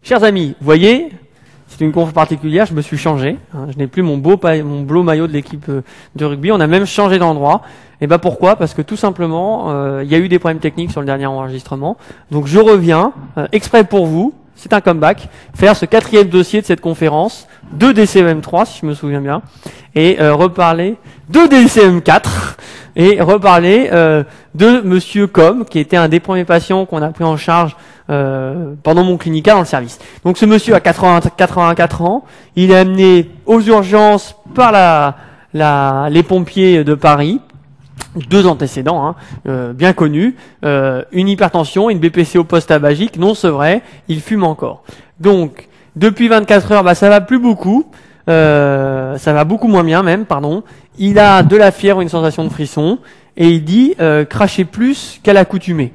Chers amis, vous voyez, c'est une conf particulière, je me suis changé. Hein, je n'ai plus mon bleu maillot de l'équipe de rugby. On a même changé d'endroit. Et ben pourquoi? Parce que tout simplement, il y a eu des problèmes techniques sur le dernier enregistrement. Donc je reviens, exprès pour vous, c'est un comeback, faire ce 4e dossier de cette conférence, de DCEM3 si je me souviens bien, et reparler de DCEM4, et reparler de Monsieur Com, qui était un des premiers patients qu'on a pris en charge pendant mon clinica dans le service. Donc ce monsieur a 84 ans, il est amené aux urgences par les pompiers de Paris, 2 antécédents bien connus, une hypertension, une BPCO post-tabagique non sevrée, il fume encore. Donc depuis 24 heures, ça va plus beaucoup, ça va beaucoup moins bien même, pardon. Il a de la fièvre, une sensation de frisson, et il dit cracher plus qu'à l'accoutumée.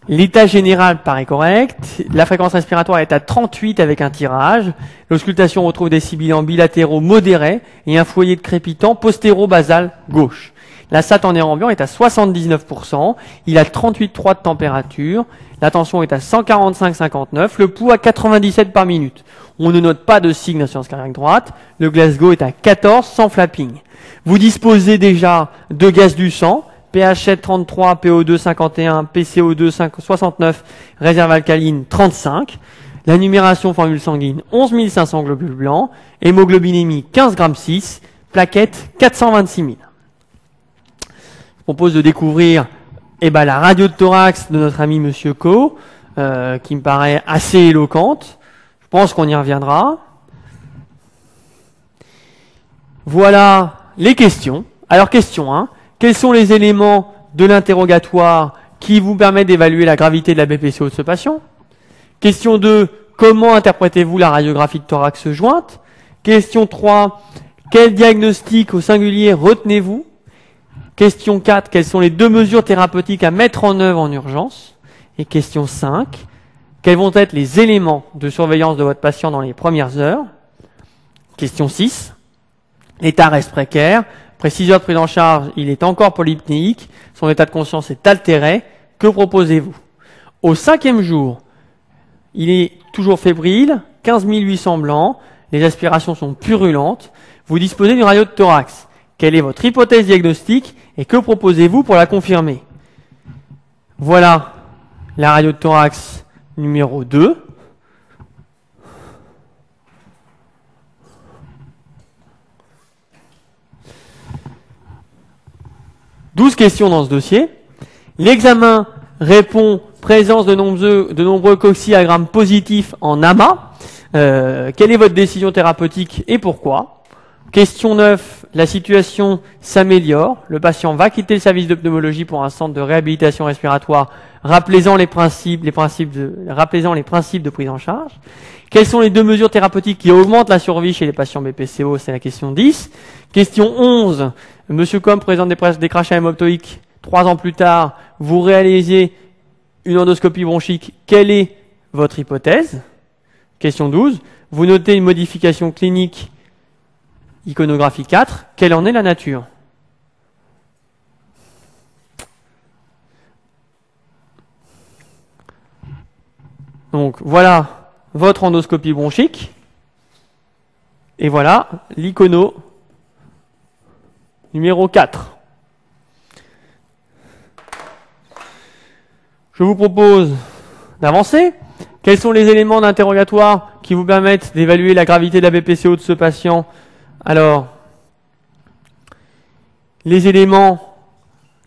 L'état général paraît correct, la fréquence respiratoire est à 38 avec un tirage, l'auscultation retrouve des sibilants bilatéraux modérés et un foyer de crépitant postéro-basal gauche. La SAT en air ambiant est à 79%, il a 38,3 de température, la tension est à 145,59, le pouls à 97 par minute. On ne note pas de signe d'insuffisance cardiaque droite, le Glasgow est à 14 sans flapping. Vous disposez déjà de gaz du sang, pH 33, PO2 51, PCO2 69, réserve alcaline 35. La numération formule sanguine 11 500 globules blancs, hémoglobinémie 15 g 6, plaquettes 426 000. Je propose de découvrir la radio de thorax de notre ami Monsieur Co, qui me paraît assez éloquente. Je pense qu'on y reviendra. Voilà les questions. Alors question 1. Quels sont les éléments de l'interrogatoire qui vous permettent d'évaluer la gravité de la BPCO de ce patient? Question 2. Comment interprétez-vous la radiographie de thorax jointe? Question 3. Quel diagnostic au singulier retenez-vous? Question 4. Quelles sont les 2 mesures thérapeutiques à mettre en œuvre en urgence? Et question 5. Quels vont être les éléments de surveillance de votre patient dans les premières heures? Question 6. L'état reste précaire. Après 6 heures de prise en charge, il est encore polypnéique, son état de conscience est altéré. Que proposez-vous? Au 5e jour, il est toujours fébrile, 15 800 blancs, les aspirations sont purulentes, vous disposez d'une radio de thorax. Quelle est votre hypothèse diagnostique et que proposez-vous pour la confirmer? Voilà la radio de thorax numéro 2. « 12 questions dans ce dossier. L'examen répond présence de nombreux coccyagrammes positifs en amas. Quelle est votre décision thérapeutique et pourquoi? Question 9. La situation s'améliore. Le patient va quitter le service de pneumologie pour un centre de réhabilitation respiratoire. Rappelez-en les principes de prise en charge. Quelles sont les 2 mesures thérapeutiques qui augmentent la survie chez les patients BPCO? C'est la question 10. Question 11. Monsieur Com présente des crachats hémoptoïques. 3 ans plus tard, vous réalisez une endoscopie bronchique. Quelle est votre hypothèse? Question 12. Vous notez une modification clinique, iconographie 4. Quelle en est la nature? Donc voilà votre endoscopie bronchique. Et voilà l'icono numéro 4. Je vous propose d'avancer. Quels sont les éléments d'interrogatoire qui vous permettent d'évaluer la gravité de la BPCO de ce patient? Alors, les éléments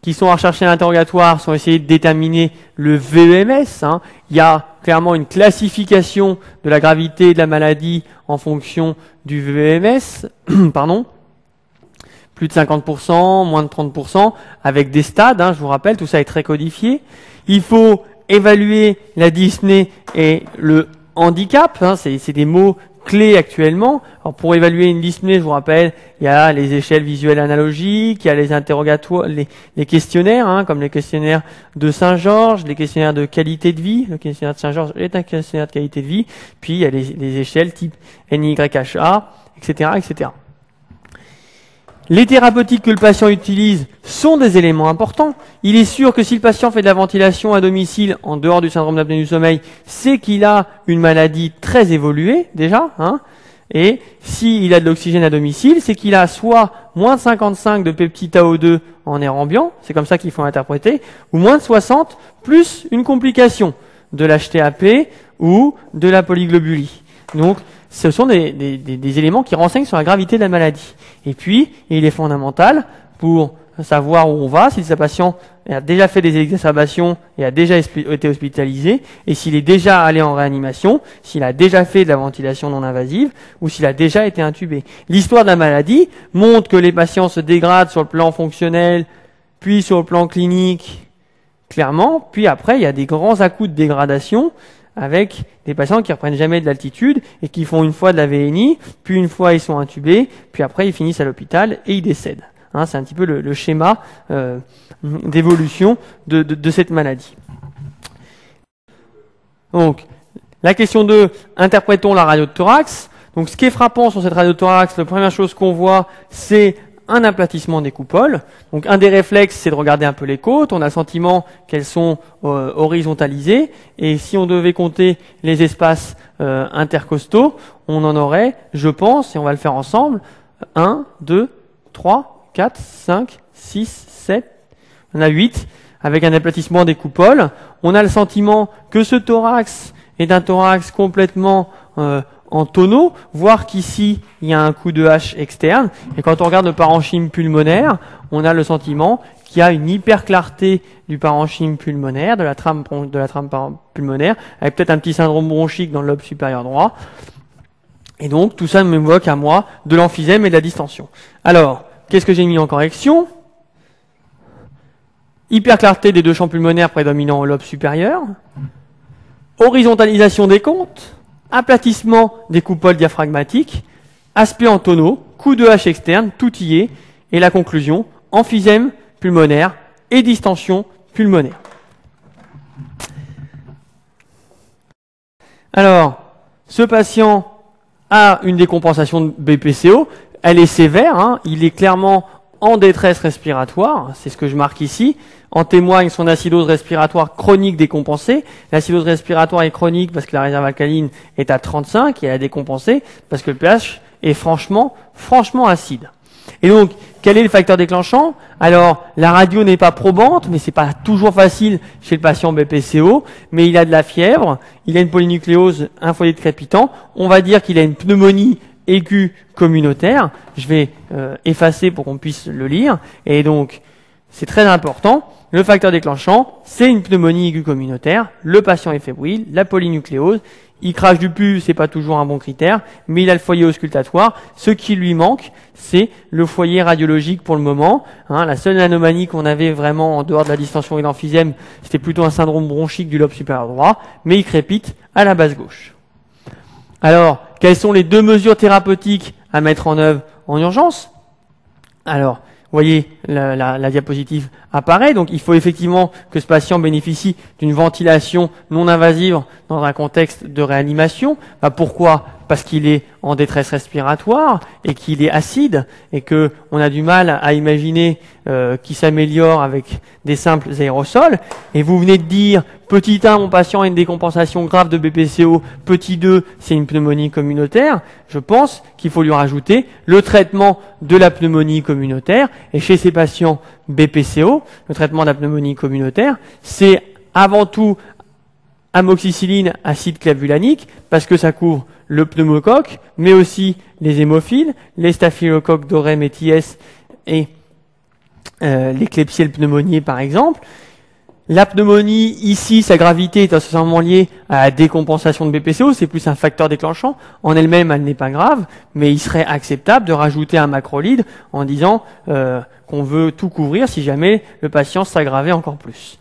qui sont à rechercher à l'interrogatoire sont essayer de déterminer le VEMS. Il y a clairement une classification de la gravité de la maladie en fonction du VEMS. Pardon. Plus de 50%, moins de 30%, avec des stades, je vous rappelle, tout ça est très codifié. Il faut évaluer la dyspnée et le handicap, c'est des mots clés actuellement. Alors pour évaluer une dyspnée, je vous rappelle, il y a les échelles visuelles analogiques, il y a les interrogatoires, les questionnaires, comme les questionnaires de Saint-Georges, les questionnaires de qualité de vie. Le questionnaire de Saint-Georges est un questionnaire de qualité de vie. Puis il y a les échelles type NYHA, etc., etc. les thérapeutiques que le patient utilise sont des éléments importants. Il est sûr que si le patient fait de la ventilation à domicile, en dehors du syndrome d'apnée du sommeil, c'est qu'il a une maladie très évoluée, déjà, hein. Et s'il a de l'oxygène à domicile, c'est qu'il a soit moins de 55 de peptide AO2 en air ambiant, c'est comme ça qu'il faut interpréter, ou moins de 60, plus une complication de l'HTAP ou de la polyglobulie. Donc, ce sont des éléments qui renseignent sur la gravité de la maladie. Et puis, il est fondamental pour savoir où on va, si ce patient a déjà fait des exacerbations et a déjà été hospitalisé, et s'il est déjà allé en réanimation, s'il a déjà fait de la ventilation non invasive, ou s'il a déjà été intubé. L'histoire de la maladie montre que les patients se dégradent sur le plan fonctionnel, puis sur le plan clinique, clairement, puis après, il y a des grands à-coups de dégradation, avec des patients qui reprennent jamais de l'altitude et qui font une fois de la VNI, puis une fois ils sont intubés, puis après ils finissent à l'hôpital et ils décèdent. Hein, c'est un petit peu le schéma d'évolution de cette maladie. Donc, la question 2, interprétons la radio de thorax. Donc, ce qui est frappant sur cette radio de thorax, la première chose qu'on voit, c'est un aplatissement des coupoles. Donc, un des réflexes, c'est de regarder un peu les côtes. On a le sentiment qu'elles sont horizontalisées. Et si on devait compter les espaces intercostaux, on en aurait, je pense, et on va le faire ensemble, 1, 2, 3, 4, 5, 6, 7, on a 8, avec un aplatissement des coupoles. On a le sentiment que ce thorax est un thorax complètement en tonneau, voire qu'ici, il y a un coup de hache externe. Et quand on regarde le parenchyme pulmonaire, on a le sentiment qu'il y a une hyperclarté du parenchyme pulmonaire, de la trame pulmonaire, avec peut-être un petit syndrome bronchique dans le lobe supérieur droit. Et donc, tout ça m'évoque à moi de l'emphysème et de la distension. Alors, qu'est-ce que j'ai mis en correction? Hyperclarté des deux champs pulmonaires prédominant au lobe supérieur, horizontalisation des côtes, aplatissement des coupoles diaphragmatiques, aspect en tonneau, coup de hache externe, tout y est, et la conclusion, emphysème pulmonaire et distension pulmonaire. Alors, ce patient a une décompensation de BPCO, elle est sévère, hein, il est clairement en détresse respiratoire, c'est ce que je marque ici. En témoigne son acidose respiratoire chronique décompensée. L'acidose respiratoire est chronique parce que la réserve alcaline est à 35 et elle a décompensé parce que le pH est franchement acide. Et donc, quel est le facteur déclenchant? Alors, la radio n'est pas probante, mais c'est pas toujours facile chez le patient BPCO, mais il a de la fièvre, il a une polynucléose, un foyer de crépitant. On va dire qu'il a une pneumonie aiguë communautaire. Je vais effacer pour qu'on puisse le lire. Et donc, c'est très important. Le facteur déclenchant, c'est une pneumonie aiguë communautaire. Le patient est fébrile, la polynucléose. Il crache du pus, c'est pas toujours un bon critère, mais il a le foyer auscultatoire. Ce qui lui manque, c'est le foyer radiologique pour le moment. Hein, la seule anomalie qu'on avait vraiment en dehors de la distension et de l'emphysème, c'était plutôt un syndrome bronchique du lobe supérieur droit, mais il crépite à la base gauche. Alors, quelles sont les deux mesures thérapeutiques à mettre en œuvre en urgence? Alors, vous voyez, la diapositive apparaît. Donc, il faut effectivement que ce patient bénéficie d'une ventilation non invasive dans un contexte de réanimation. Pourquoi? Parce qu'il est en détresse respiratoire et qu'il est acide et que on a du mal à imaginer qu'il s'améliore avec des simples aérosols. Et vous venez de dire, petit 1, mon patient a une décompensation grave de BPCO, petit 2, c'est une pneumonie communautaire. Je pense qu'il faut lui rajouter le traitement de la pneumonie communautaire. Et chez ces patients BPCO, le traitement de la pneumonie communautaire, c'est avant tout amoxicilline, acide clavulanique, parce que ça couvre le pneumocoque, mais aussi les hémophiles, les staphylocoques dorés méties et les Klebsiella pneumoniae par exemple. La pneumonie, ici, sa gravité est essentiellement liée à la décompensation de BPCO, c'est plus un facteur déclenchant. En elle-même, elle n'est pas grave, mais il serait acceptable de rajouter un macrolide en disant qu'on veut tout couvrir si jamais le patient s'aggravait encore plus.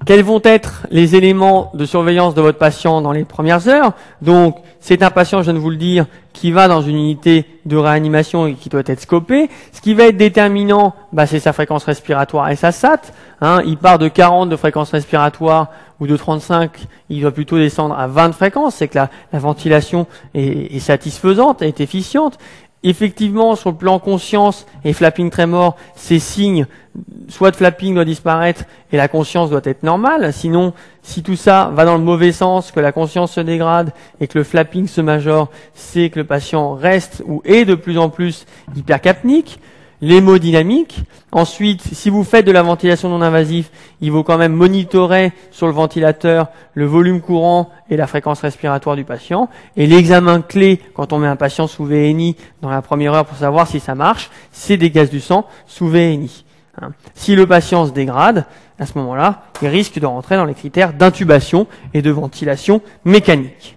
Quels vont être les éléments de surveillance de votre patient dans les premières heures? Donc, c'est un patient, je viens de vous le dire, qui va dans une unité de réanimation et qui doit être scopé. Ce qui va être déterminant, c'est sa fréquence respiratoire et sa SAT. Hein, il part de 40 de fréquence respiratoire ou de 35, il doit plutôt descendre à 20 de fréquence. C'est que la ventilation est satisfaisante, est efficiente. Effectivement, sur le plan conscience et flapping tremor, ces signes, soit de flapping doit disparaître et la conscience doit être normale. Sinon, si tout ça va dans le mauvais sens, que la conscience se dégrade et que le flapping se majore, c'est que le patient reste ou est de plus en plus hypercapnique. L'hémodynamique. Ensuite, si vous faites de la ventilation non invasive, il faut quand même monitorer sur le ventilateur le volume courant et la fréquence respiratoire du patient. Et l'examen clé, quand on met un patient sous VNI dans la première heure pour savoir si ça marche, c'est des gaz du sang sous VNI. Si le patient se dégrade, à ce moment-là, il risque de rentrer dans les critères d'intubation et de ventilation mécanique.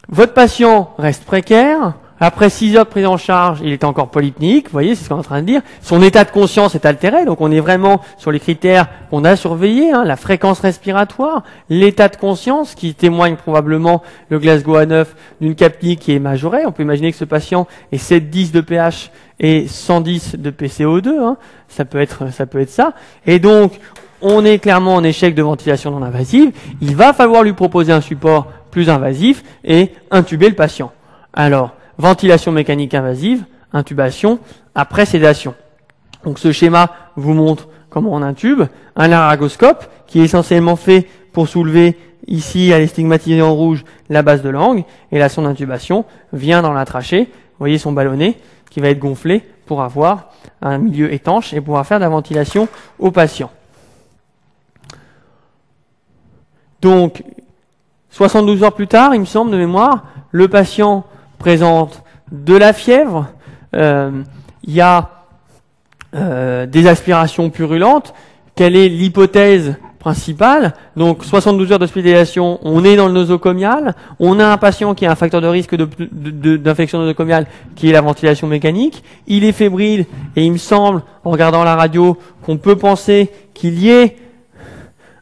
Votre patient reste précaire. Après 6 heures de prise en charge, il est encore polypnéique, vous voyez, c'est ce qu'on est en train de dire. Son état de conscience est altéré, donc on est vraiment sur les critères qu'on a surveillés, la fréquence respiratoire, l'état de conscience qui témoigne probablement le Glasgow A9 d'une capnie qui est majorée. On peut imaginer que ce patient est 7,10 de pH et 110 de PCO2, ça peut être ça. Et donc, on est clairement en échec de ventilation non invasive. Il va falloir lui proposer un support plus invasif et intuber le patient. Alors, ventilation mécanique invasive, intubation, après sédation. Donc ce schéma vous montre comment on intube. Un laryngoscope qui est essentiellement fait pour soulever, ici elle est stigmatisée en rouge, la base de langue, et la sonde d'intubation vient dans la trachée. Vous voyez son ballonnet qui va être gonflé pour avoir un milieu étanche et pouvoir faire de la ventilation au patient. Donc 72 heures plus tard, il me semble de mémoire, le patient présente de la fièvre, il y a des aspirations purulentes. Quelle est l'hypothèse principale? Donc 72 heures d'hospitalisation, on est dans le nosocomial, on a un patient qui a un facteur de risque d'infection nosocomiale qui est la ventilation mécanique, il est fébrile et il me semble, en regardant la radio, qu'on peut penser qu'il y ait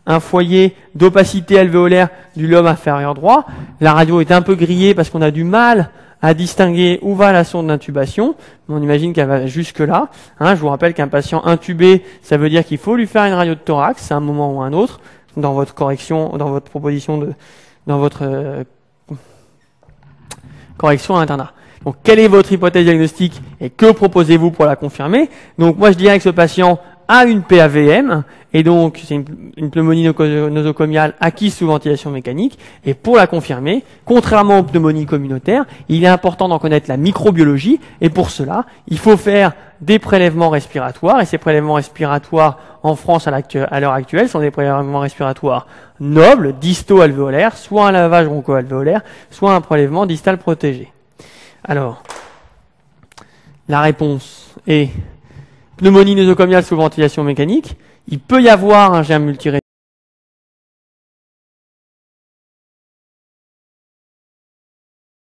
un foyer d'opacité alvéolaire du lobe inférieur droit. La radio est un peu grillée parce qu'on a du mal à distinguer où va la sonde d'intubation. On imagine qu'elle va jusque-là. Je vous rappelle qu'un patient intubé, ça veut dire qu'il faut lui faire une radio de thorax à un moment ou à un autre dans votre correction, dans votre proposition dans votre correction à l'internat. Donc, quelle est votre hypothèse diagnostique et que proposez-vous pour la confirmer? Donc, moi, je dirais que ce patient a une PAVM, et donc c'est une pneumonie nosocomiale acquise sous ventilation mécanique, et pour la confirmer, contrairement aux pneumonies communautaires, il est important d'en connaître la microbiologie, et pour cela, il faut faire des prélèvements respiratoires, et ces prélèvements respiratoires en France à l'heure actuelle sont des prélèvements respiratoires nobles, disto-alvéolaires, soit un lavage broncho-alvéolaire, soit un prélèvement distal protégé. Alors, la réponse est pneumonie nosocomiale sous ventilation mécanique. Il peut y avoir un germe multirésiduel